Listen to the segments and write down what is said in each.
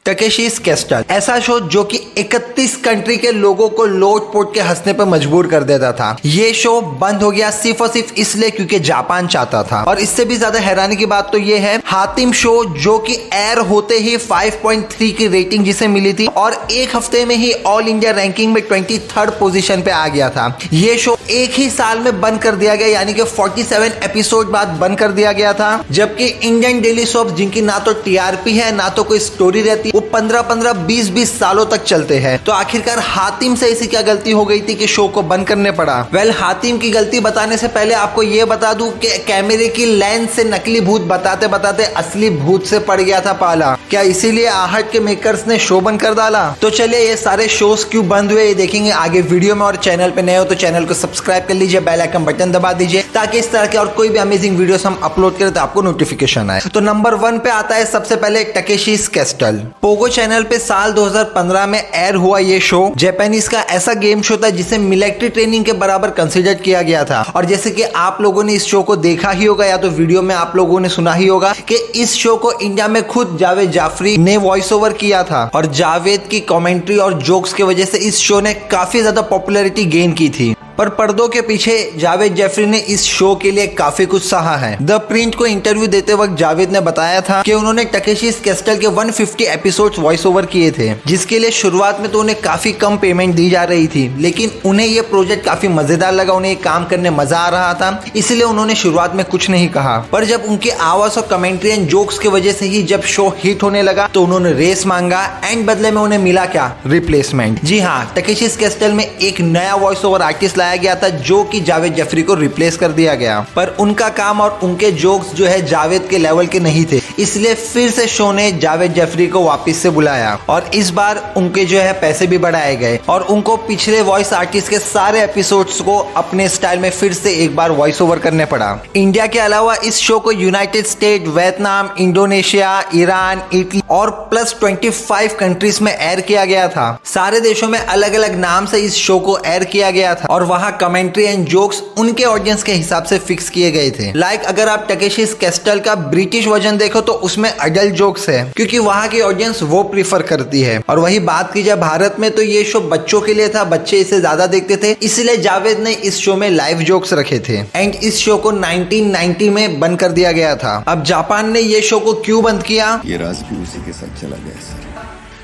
टकेशीज castle, ऐसा show जो कि 31 कंट्री के लोगों को लोट पोट के हंसने पर मजबूर कर देता था। ये शो बंद हो गया सिर्फ और सिर्फ इसलिए क्योंकि जापान चाहता था। और इससे भी ज्यादा हैरानी की बात तो ये है, हातिम शो जो कि एयर होते ही 5.3 की रेटिंग जिसे मिली थी और एक हफ्ते में ही ऑल इंडिया रैंकिंग में 23rd पोजीशन पे आ गया था। ये शो एक ही साल में बंद कर दिया गया, यानी कि 47 एपिसोड बाद बंद कर दिया गया था। जबकि इंडियन डेली सोप्स जिनकी ना तो टीआरपी है ना तो कोई स्टोरी रहती, वो 15-15, 20-20 सालों तक चलते हैं। तो आखिरकार हातिम से ऐसी क्या गलती हो गई थी कि शो को बंद करने पड़ा? वेल, हातिम की गलती बताने से पहले आपको ये बता दूं कि कैमरे की लेंस से नकली भूत बताते बताते असली भूत से पड़ गया था पाला। क्या इसीलिए आहट के मेकर्स ने शो बंद कर डाला? तो चलिए ये सारे शोज क्यों बंद हुए ये देखेंगे आगे वीडियो में। और चैनल पे नए हो तो चैनल को सब्सक्राइब कर लीजिए, बेल आइकन बटन दबा दीजिए ताकि इस तरह के और कोई भी अमेजिंग वीडियोस हम अपलोड करें तो आपको नोटिफिकेशन आए। तो नंबर 1 पे आता है सबसे पहले टकेशीज कैस्टल। पोगो चैनल पे साल 2015 में एयर हुआ ये शो। जापानीज का ऐसा गेम शो था जिसे मिलिट्री ट्रेनिंग के बराबर कंसिडर किया गया था। और जैसे कि आप लोगों ने इस शो को देखा ही होगा या तो वीडियो में आप लोगों ने सुना ही होगा कि इस शो को इंडिया में खुद जावेद जाफरी ने वॉइस ओवर किया था। और जावेद की कमेंट्री और जोक्स की वजह से इस शो ने काफी ज्यादा पॉपुलैरिटी गेन की थी। पर पर्दों के पीछे जावेद जाफरी ने इस शो के लिए काफी कुछ सहा है। द प्रिंट को इंटरव्यू देते वक्त जावेद ने बताया था कि उन्होंने टकेशीज कैस्टल के 150 एपिसोड्स वॉइस ओवर किए थे, जिसके लिए शुरुआत में तो उन्हें काफी कम पेमेंट दी जा रही थी, लेकिन उन्हें यह प्रोजेक्ट काफी मजेदार लगा, उन्हें काम करने मजा आ रहा था, इसलिए उन्होंने शुरुआत में कुछ नहीं कहा। पर जब उनकी आवाज और कमेंट्री एंड जोक्स की वजह से ही जब शो हिट होने लगा तो उन्होंने रेस मांगा एंड बदले में उन्हें मिला क्या? रिप्लेसमेंट। जी हाँ, टकेशीज कैस्टल में एक नया वॉइस ओवर आर्टिस्ट लाया गया था जो कि जावेद जाफरी को रिप्लेस कर दिया गया। पर उनका काम और उनके जोक्स जो है जावेद के लेवल के नहीं थे, इसलिए फिर से शो ने जावेद जाफरी को वापस से बुलाया और इस बार उनके जो है पैसे भी बढ़ाए गए और उनको पिछले वॉइस आर्टिस्ट के सारे एपिसोड्स को अपने स्टाइल में फिर से एक बार वॉइस ओवर करने पड़ा। इंडिया के अलावा इस शो को United state, Vietnam, Indonesia, Iran, Italy और प्लस 25 कंट्रीज में एयर किया गया था। सारे देशों में अलग अलग नाम से इस शो को एयर किया गया था और वहां कमेंट्री एंड जोक्स उनके ऑडियंस के हिसाब से फिक्स किए गए थे। लाइक अगर आप टकेशीज कैस्टल का ब्रिटिश वर्जन देखो तो उसमें अडल्ट जोक्स है क्योंकि वहां की ऑडियंस वो प्रीफर करती है। और वही बात की जाए भारत में तो ये शो बच्चों के लिए था, बच्चे इसे ज्यादा देखते थे, इसलिए जावेद ने इस शो में लाइव जोक्स रखे थे एंड इस शो को 1990 में बंद कर दिया गया था। अब जापान ने ये शो को क्यों बंद किया? ये राज भी उसी के साथ चला गया सर।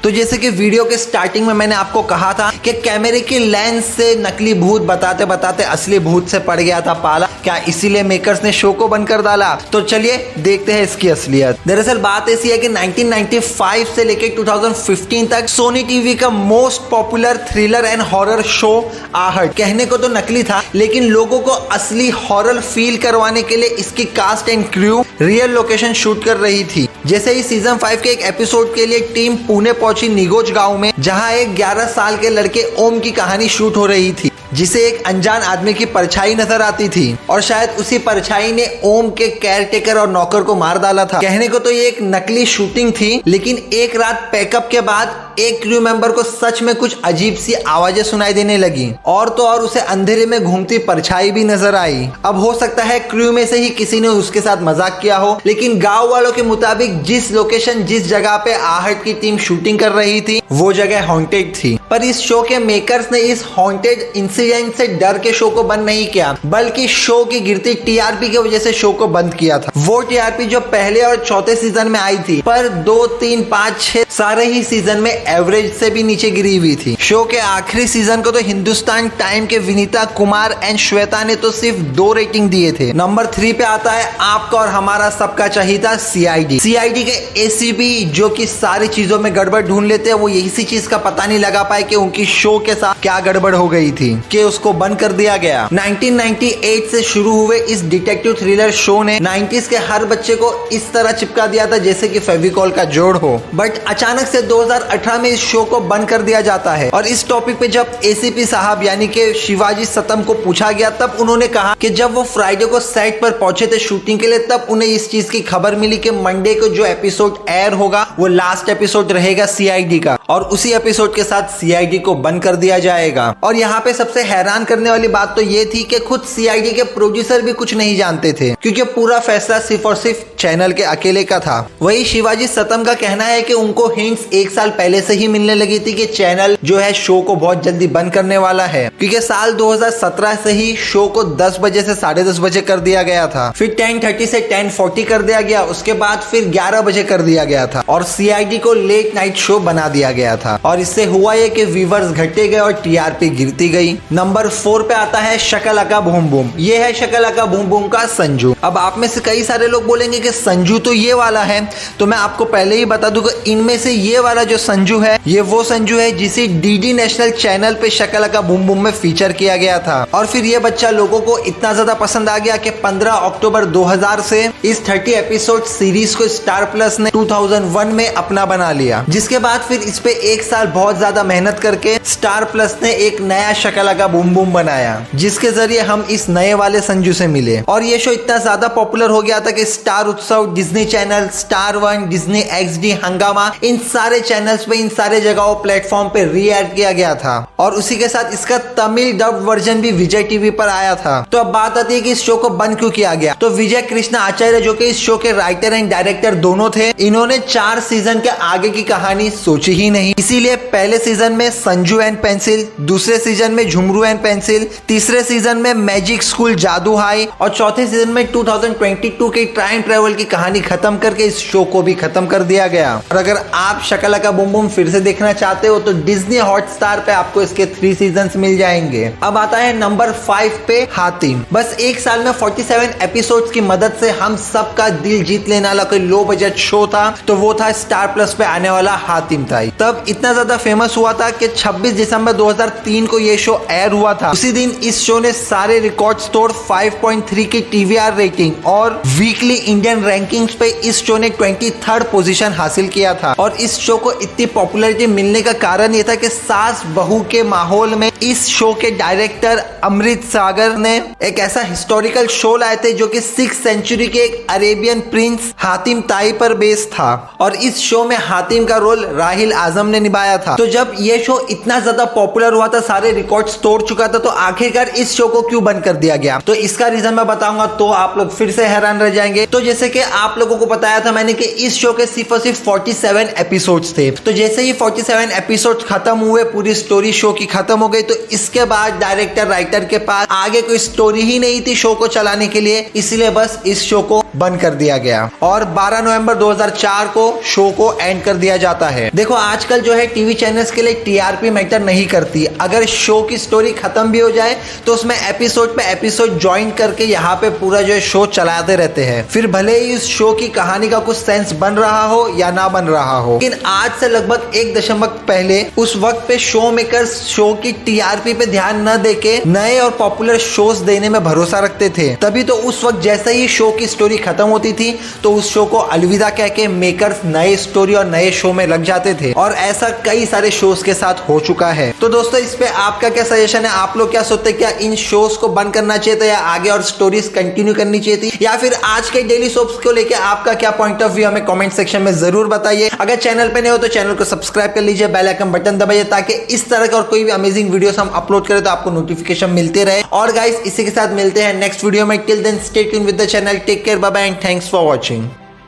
तो जैसे कि वीडियो के स्टार्टिंग में मैंने आपको कहा था कि कैमरे की लेंस से नकली भूत बताते बताते असली भूत से पड़ गया था पाला। क्या इसीलिए मेकर्स ने शो को बंद कर डाला? तो चलिए देखते हैं इसकी असलियत। दरअसल बात ऐसी है कि 1995 से लेकर 2015 तक सोनी टीवी का most popular thriller and horror show आहट कहने को तो नकली था, लेकिन लोगों को असली हॉरर फील करवाने के लिए इसकी cast and crew real location shoot कर रही थी। जैसे ही सीजन 5 के एक एपिसोड के लिए टीम पुणे पहुंची निगोज गांव में, जहां एक 11 साल के लड़के ओम की कहानी शूट हो रही थी, जिसे एक अनजान आदमी की परछाई नजर आती थी और शायद उसी परछाई ने ओम के केयरटेकर और नौकर को मार डाला था। कहने को तो ये एक नकली शूटिंग थी, लेकिन एक रात पैकअप के बाद एक क्रू मेंबर को सच में कुछ अजीब सी आवाजें सुनाई देने लगी और तो और उसे अंधेरे में घूमती परछाई भी नजर आई। अब हो सकता है क्रू में से ही किसी ने उसके साथ मजाक किया हो, लेकिन गांव वालों के मुताबिक जिस लोकेशन, जिस जगह पे आहट की टीम शूटिंग कर रही थी वो जगह हॉन्टेड थी। पर इस शो के मेकर्स ने इस हॉन्टेड इंसिडेंट से डर के शो को बंद नहीं किया, बल्कि शो की गिरती टीआरपी की वजह से शो को बंद किया था। वो टीआरपी जो पहले और चौथे सीजन में आई थी, पर 2, 3, 5, 6 सारे ही सीजन में एवरेज से भी नीचे गिरी हुई थी। शो के आखिरी सीजन को तो हिंदुस्तान टाइम के विनीता कुमार एंड श्वेता ने तो सिर्फ 2 रेटिंग दिए थे। नंबर 3 पे आता है आपका और हमारा सबका चहीता सीआईडी। सीआईडी के एसीपी जो कि सारी चीजों में गड़बड़ ढूंढ लेते हैं, वो इसी चीज का पता नहीं लगा पाए कि उनकी शो के साथ क्या गड़बड़ हो गई थी कि उसको बंद कर दिया गया। 1998 से शुरू हुए इस डिटेक्टिव थ्रिलर शो ने 90s के हर बच्चे को इस तरह चिपका दिया था जैसे कि फेविकॉल का जोड़ हो। बट अचानक से 2018 2018 में इस शो को बंद कर दिया जाता है। और इस टॉपिक पे जब एसीपी साहब यानी कि शिवाजी सतम को पूछा गया तब उन्होंने कहा कि जब वो फ्राइडे को सेट पर पहुंचे थे शूटिंग के लिए तब उन्हें इस चीज की खबर मिली कि मंडे को जो एपिसोड एयर होगा वो लास्ट एपिसोड रहेगा सीआईडी का और उसी एपिसोड के साथ सीआईडी को बंद कर दिया जाएगा। और यहाँ पे सबसे हैरान करने वाली बात तो ये थी कि खुद सीआईडी के प्रोड्यूसर भी कुछ नहीं जानते थे क्योंकि पूरा फैसला सिर्फ और सिर्फ चैनल के अकेले का था। वही शिवाजी सतम का कहना है कि उनको हिंट्स 1 साल पहले से ही मिलने लगी थी कि चैनल जो है शो को बहुत जल्दी बंद करने वाला है, क्योंकि साल 2017 से ही शो को 10 बजे से 10:30 बजे कर दिया गया था, फिर 10:30 से 10:40 कर दिया गया, उसके बाद फिर 11 बजे कर दिया गया था और सीआईडी को लेट नाइट शो बना दिया गया था। और इससे हुआ ये कि व्यूवर्स घटते गए और टीआरपी गिरती गई। नंबर 4 पे आता है शकलाका बूम बूम। ये है शकलाका बूम बूम का संजू। अब आप में से कई सारे लोग बोलेंगे कि संजू तो ये वाला है, तो मैं आपको पहले ही बता दूं कि इनमें से ये वाला जो संजू है ये वो संजू है जिसे डीडी नेशनल चैनल पे शकलाका बूम बूम में फीचर किया गया था। और फिर ये बच्चा लोगों को इतना ज्यादा पसंद आ गया कि 15 अक्टूबर 2000 से इस 30 एपिसोड सीरीज को स्टार प्लस ने 2001 में अपना बना लिया, जिसके बाद फिर इस पे 1 साल बहुत ज्यादा मेहनत करके स्टार प्लस ने एक नया शकलाका बूम बूम बनाया जिसके जरिए हम इस नए वाले संजू से मिले। और ये शो इतना ज्यादा पॉपुलर हो गया था कि स्टार उत्सव, Disney channel, star one, Disney XD, हंगामा, इन सारे चैनल्स पे, इन सारे जगहों प्लेटफॉर्म पे री-एड किया गया था। और उसी के साथ इसका तमिल डब वर्जन भी विजय टीवी पर आया था। तो अब बात आती है कि इस शो को बंद क्यों किया गया। तो विजय कृष्णा आचार्य जो कि इस शो के राइटर एंड डायरेक्टर दोनों थे, इन्होंने 4 सीजन के आगे की कहानी सोची ही नहीं, इसीलिए पहले सीजन में संजू एंड पेंसिल, दूसरे सीजन में झुमरू एंड पेंसिल, तीसरे सीजन में मैजिक स्कूल जादू हाई और चौथे सीजन में 2022 के टाइम ट्रेवल की कहानी खत्म करके इस शो को भी खत्म कर दिया गया। और अगर आप शकलाका बूम बूम फिर से देखना चाहते हो तो डिज्नी हॉटस्टार पे आपको इसके 3 सीजन्स मिल जाएंगे। अब आता है नंबर 5 पे हातिम। बस 1 साल में 47 एपिसोड्स की मदद से हम सबका दिल जीत लेने वाला कोई लो बजट शो था तो वो था स्टार प्लस पे आने वाला हातिम था। तब इतना ज्यादा फेमस हुआ था कि 26 दिसंबर 2003 को ये शो एयर हुआ था। उसी दिन इस शो ने सारे रिकॉर्ड्स तोड़ 5.3 की टीवीआर रेटिंग और वीकली इंडियन रैंकिंग्स पे इस शो ने 23rd पोजीशन हासिल किया था। और इस शो को इतनी पॉपुलैरिटी मिलने का कारण ये था कि सास बहू के माहौल में इस शो के डायरेक्टर अमृत सागर ने एक ऐसा हिस्टोरिकल शो लाए थे जो कि 6th सेंचुरी के एक अरेबियन प्रिंस हातिम ताई पर बेस्ड था। और इस शो में हातिम का रोल राहिल आजम ने निभाया था। तो जब ये शो इतना ज्यादा पॉपुलर हुआ था, सारे रिकॉर्ड्स तोड़ चुका था, तो आखिरकार इस शो को क्यों बंद कर दिया गया। तो इसका रीजन मैं बताऊंगा तो आप लोग फिर से हैरान रह जाएंगे। तो जैसे कि आप लोगों को बताया था मैंने कि इस शो के सिर्फ और सिर्फ 47 एपिसोड्स थे। तो जैसे ही 47 एपिसोड्स खत्म हुए, पूरी स्टोरी शो की खत्म हो गई, तो इसके बाद डायरेक्टर राइटर के पास आगे कोई स्टोरी ही नहीं थी शो को चलाने के लिए, इसलिए बस इस शो को बंद कर दिया गया। और 12 नवंबर 2004 को शो को एंड कर दिया जाता है। देखो आजकल जो है टीवी चैनल्स के लिए टीआरपी मैटर नहीं करती। अगर शो की स्टोरी खत्म भी हो जाए तो उसमें एपिसोड पे एपिसोड ज्वाइन करके यहाँ पे पूरा जो है शो चलाते रहते हैं, फिर भले ही इस शो की कहानी का कुछ सेंस बन रहा हो या ना बन रहा हो। लेकिन आज से लगभग 1 दशक पहले उस वक्त पे शो मेकर्स शो की टीआरपी पे ध्यान न देके नए और पॉपुलर शोज देने में भरोसा रखते थे। तभी तो उस वक्त जैसे ही शो की स्टोरी खत्म होती थी तो उस शो को अलविदा कह के मेकर्स नए स्टोरी और नए शो में लग जाते थे। और ऐसा कई सारे शोज के साथ हो चुका है। तो दोस्तों इस पे आपका क्या सजेशन है, आप लोग क्या सोचते हैं, क्या इन शोज को बंद करना चाहिए था या आगे और स्टोरीज कंटिन्यू करनी चाहिए थी, या फिर आज के डेली सोप्स को लेके आपका क्या पॉइंट ऑफ व्यू हमें कमेंट सेक्शन में जरूर बताइए। अगर चैनल पे नए हो तो चैनल को सब्सक्राइब कर लीजिए, बेल आइकन बटन दबाइए ताकि इस तरह के और कोई भी अमेजिंग वीडियोस हम अपलोड करें तो आपको नोटिफिकेशन मिलते रहे। और गाइस इसी के साथ मिलते हैं नेक्स्ट वीडियो में। Till then stay tuned with the channel, take care, bye bye and thanks for watching.